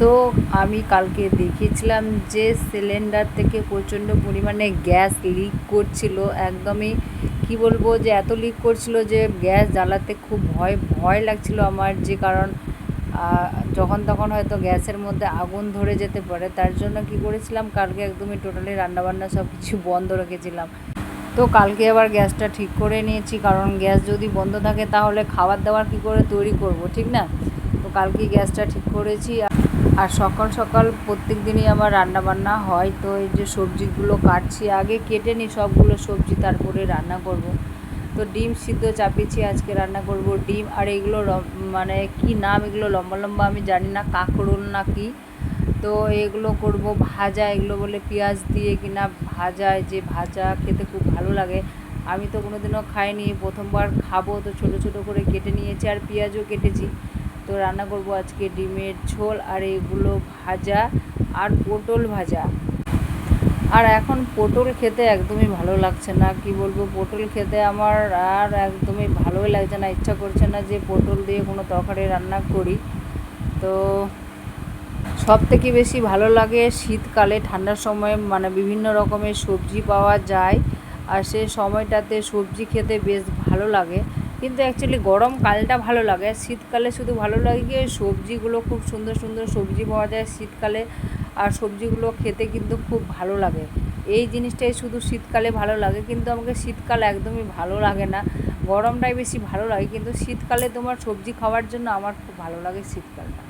তো আমি কালকে দেখেছিলাম যে সিলিন্ডার থেকে প্রচণ্ড পরিমাণে গ্যাস লিক করছিল। একদমই কি বলবো, যে এত লিক করছিল যে গ্যাস জ্বালাতে খুব ভয় ভয় লাগছিল আমার, যে কারণ যখন তখন হয়তো গ্যাসের মধ্যে আগুন ধরে যেতে পারে। তার জন্য কি করেছিলাম, কালকে একদমই টোটালি রান্নাবান্না সব কিছু বন্ধ রেখেছিলাম। তো কালকে আবার গ্যাসটা ঠিক করে নিয়েছি, কারণ গ্যাস যদি বন্ধ থাকে তাহলে খাবার দাবার কী করে তৈরি করব, ঠিক না? তো কালকে গ্যাসটা ঠিক করেছি। আর সকাল সকাল প্রত্যেক দিনই আমার রান্না বান্না হয়। তো এই যে সবজিগুলো কাটছি, আগে কেটে নিই সবগুলো সবজি, তারপরে রান্না করব। তো ডিম সিদ্ধ চাপিয়েছি, আজকে রান্না করব ডিম। আর এগুলো মানে কি নাম, এগুলো লম্বা লম্বা, আমি জানি না, কাঁকরোল না কি। তো এগুলো করব ভাজা, এগুলো বলে পেঁয়াজ দিয়ে কিনা ভাজা, যে ভাজা খেতে খুব ভালো লাগে। আমি তো কোনোদিনও খাইনি, প্রথমবার খাবো। তো ছোটো ছোটো করে কেটে নিয়েছি আর পেঁয়াজও কেটেছি। তো রান্না করব আজকে ডিমের ঝোল, আর এগুলো ভাজা আর পটল ভাজা। আর এখন পটল খেতে একদমই ভালো লাগছে না, কি বলবো, পটল খেতে আমার আর একদমই ভালোই লাগছে না, ইচ্ছা করছে না যে পটল দিয়ে কোনো তরকারি রান্না করি। তো সব থেকে বেশি ভালো লাগে শীতকালে, ঠান্ডার সময় মানে বিভিন্ন রকমের সবজি পাওয়া যায়, আর সে সময়টাতে সবজি খেতে বেশ ভালো লাগে। কিন্তু অ্যাকচুয়ালি গরমকালটা ভালো লাগে, শীতকালে শুধু ভালো লাগে কি সবজিগুলো, খুব সুন্দর সুন্দর সবজি পাওয়া যায় শীতকালে, আর সবজিগুলো খেতে কিন্তু খুব ভালো লাগে। এই জিনিসটাই শুধু শীতকালে ভালো লাগে, কিন্তু আমাকে শীতকাল একদমই ভালো লাগে না, গরমটাই বেশি ভালো লাগে। কিন্তু শীতকালে তোমার সবজি খাওয়ার জন্য আমার খুব ভালো লাগে শীতকালটা।